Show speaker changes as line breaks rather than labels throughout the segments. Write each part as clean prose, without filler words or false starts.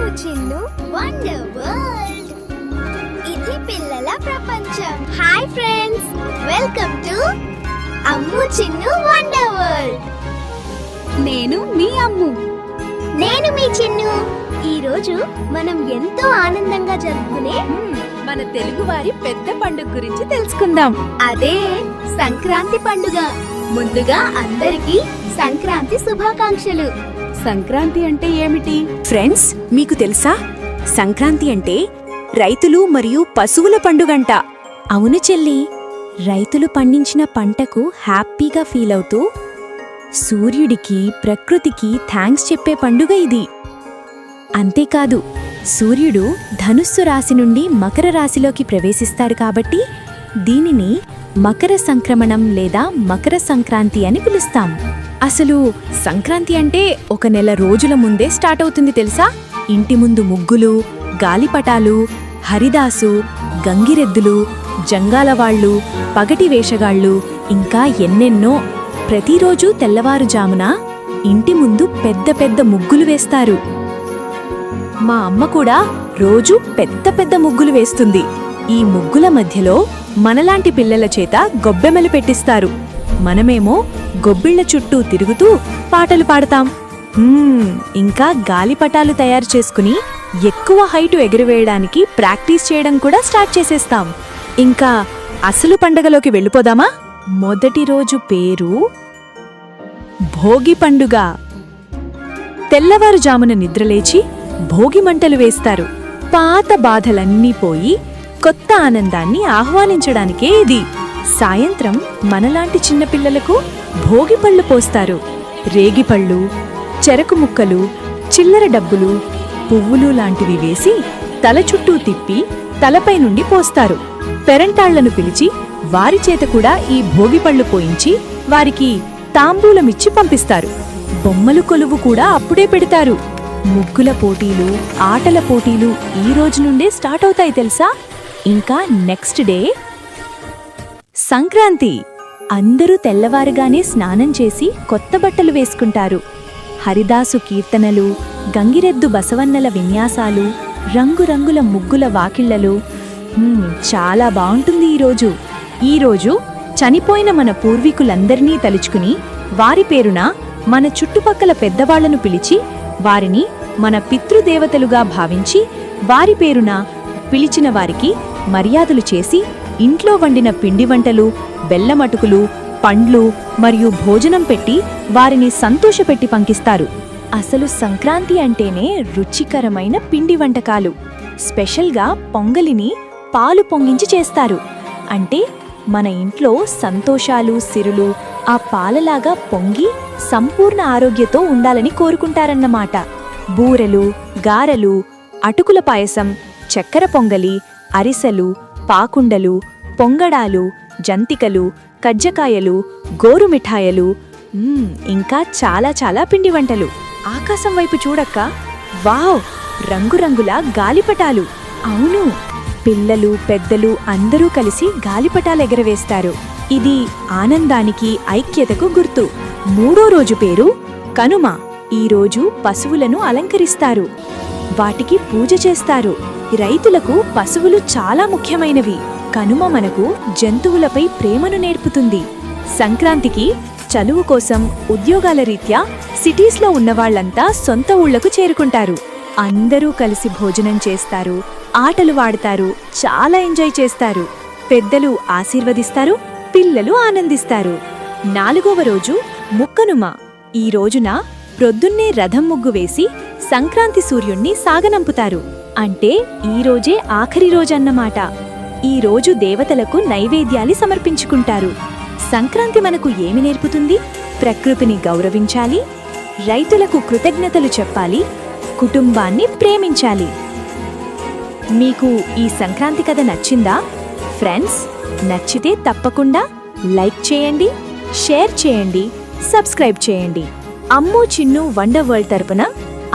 అమ్ము Chinnu wonder world. ఇది పిల్లల ప్రపంచం. Hi friends, welcome to Ammu Chinnu wonder world.
నేను మీ అమ్ము.
నేను మీ చిన్ను. ఈ రోజు మనం ఎంతో ఆనందంగా జరుపుకునే
మన తెలుగువారి పెద్ద పండుగ గురించి తెలుసుకుందాం.
అదే సంక్రాంతి పండుగ. ముందుగా అందరికీ సంక్రాంతి శుభాకాంక్షలు.
సంక్రాంతి అంటే ఏమిటి?
ఫ్రెండ్స్, మీకు తెలుసా? సంక్రాంతి అంటే రైతులు మరియు పశువుల పండుగంట. అవును చెల్లి, రైతులు పండించిన పంటకు హ్యాపీగా ఫీల్ అవుతూ సూర్యుడికి, ప్రకృతికి థ్యాంక్స్ చెప్పే పండుగ ఇది. అంతేకాదు, సూర్యుడు ధనుస్సు రాశి నుండి మకర రాశిలోకి ప్రవేశిస్తాడు కాబట్టి దీనిని మకర సంక్రమణం లేదా మకర సంక్రాంతి అని పిలుస్తాం. అసలు సంక్రాంతి అంటే ఒక నెల రోజుల ముందే స్టార్ట్ అవుతుంది తెలుసా? ఇంటి ముందు ముగ్గులు, గాలిపటాలు, హరిదాసు, గంగిరెద్దులు, జంగాలవాళ్లు, పగటి వేషగాళ్లు, ఇంకా ఎన్నెన్నో. ప్రతిరోజూ తెల్లవారుజామున ఇంటి ముందు పెద్ద పెద్ద ముగ్గులు వేస్తారు. మా అమ్మ కూడా రోజూ పెద్ద పెద్ద ముగ్గులు వేస్తుంది. ఈ ముగ్గుల మధ్యలో మనలాంటి పిల్లల చేత గొబ్బెమ్మలు పెట్టిస్తారు. మనమేమో గొబ్బిళ్ల చుట్టూ తిరుగుతూ పాటలు పాడతాం. ఇంకా గాలిపటాలు తయారు చేసుకుని ఎక్కువ హైటు ఎగురవేయడానికి ప్రాక్టీస్ చేయడం కూడా స్టార్ట్ చేసేస్తాం. ఇంకా అసలు పండగలోకి వెళ్ళిపోదామా? మొదటి రోజు పేరు భోగి పండుగ. తెల్లవారుజామున నిద్రలేచి భోగి మంటలు వేస్తారు. పాత బాధలన్నీ పోయి కొత్త ఆనందాన్ని ఆహ్వానించడానికే ఇది. సాయంత్రం మనలాంటి చిన్నపిల్లలకు భోగిపళ్ళు పోస్తారు. రేగిపళ్ళు, చెరకు ముక్కలు, చిల్లర డబ్బులు, పువ్వులు లాంటివి వేసి తల చుట్టూ తిప్పి తలపై నుండి పోస్తారు. పెరంటాళ్లను పిలిచి వారి చేత కూడా ఈ భోగిపళ్ళు పోయించి వారికి తాంబూలమిచ్చి పంపిస్తారు. బొమ్మలు కొలువు కూడా అప్పుడే పెడతారు. ముగ్గుల పోటీలు, ఆటల పోటీలు ఈ రోజు నుండే స్టార్ట్ అవుతాయి తెలుసా? ఇంకా నెక్స్ట్ డే సంక్రాంతి. అందరూ తెల్లవారుగానే స్నానం చేసి కొత్త బట్టలు వేసుకుంటారు. హరిదాసు కీర్తనలు, గంగిరెద్దు బసవన్నల విన్యాసాలు, రంగురంగుల ముగ్గుల వాకిళ్లలు. చాలా బావుంటుంది ఈరోజు. ఈరోజు చనిపోయిన మన పూర్వీకులందరినీ తలుచుకుని వారి పేరున మన చుట్టుపక్కల పెద్దవాళ్లను పిలిచి వారిని మన పితృదేవతలుగా భావించి వారి పేరున పిలిచిన వారికి మర్యాదలు చేసి ఇంట్లో వండిన పిండి వంటలు, బెల్లమటుకులు, పండ్లు మరియు భోజనం పెట్టి వారిని సంతోషపెట్టి పంకిస్తారు. అసలు సంక్రాంతి అంటేనే రుచికరమైన పిండి వంటకాలు. స్పెషల్గా పొంగలిని పాలు పొంగించి చేస్తారు. అంటే మన ఇంట్లో సంతోషాలు, సిరులు ఆ పాలలాగా పొంగి సంపూర్ణ ఆరోగ్యంతో ఉండాలని కోరుకుంటారన్నమాట. బూరెలు, గారెలు, అటుకుల పాయసం, చక్కెర పొంగలి, అరిసెలు, పాకుండలు, పొంగడాలు, జంతికలు, కజ్జకాయలు, గోరు మిఠాయలు, ఇంకా చాలా చాలా పిండి వంటలు. ఆకాశం వైపు చూడక్క, వావ్, రంగురంగుల గాలిపటాలు. అవును, పిల్లలు, పెద్దలు అందరూ కలిసి గాలిపటాలు ఎగరవేస్తారు. ఇది ఆనందానికి, ఐక్యతకు గుర్తు. మూడో రోజు పేరు కనుమ. ఈ రోజు పశువులను అలంకరిస్తారు. వాటికి పూజ చేస్తారు. రైతులకు పశువులు చాలా ముఖ్యమైనవి. కనుమ మనకు జంతువులపై ప్రేమను నేర్పుతుంది. సంక్రాంతికి చలువు కోసం ఉద్యోగాల రీత్యా సిటీస్లో ఉన్నవాళ్లంతా సొంత ఊళ్లకు చేరుకుంటారు. అందరూ కలిసి భోజనం చేస్తారు, ఆటలు వాడతారు, చాలా ఎంజాయ్ చేస్తారు. పెద్దలు ఆశీర్వదిస్తారు, పిల్లలు ఆనందిస్తారు. నాలుగవ రోజు ముక్కనుమ. ఈ రోజున ప్రొద్దున్నే రథం ముగ్గు వేసి సంక్రాంతి సూర్యుణ్ణి సాగనంపుతారు. అంటే ఈ రోజే ఆఖరి రోజన్నమాట. ఈ రోజు దేవతలకు నైవేద్యాలు సమర్పించుకుంటారు. సంక్రాంతి మనకు ఏమి నేర్పుతుంది? ప్రకృతిని గౌరవించాలి, రైతులకు కృతజ్ఞతలు చెప్పాలి, కుటుంబాన్ని ప్రేమించాలి. మీకు ఈ సంక్రాంతి కథ నచ్చిందా? ఫ్రెండ్స్, నచ్చితే తప్పకుండా లైక్ చేయండి, షేర్ చేయండి, సబ్స్క్రైబ్ చేయండి. అమ్ము చిన్ను వండర్ వరల్డ్ తరపున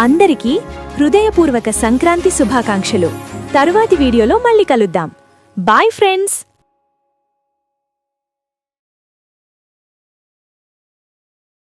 అందరికీ హృదయపూర్వక సంక్రాంతి శుభాకాంక్షలు. తరువాతి వీడియోలో మళ్ళీ కలుద్దాం. Bye friends.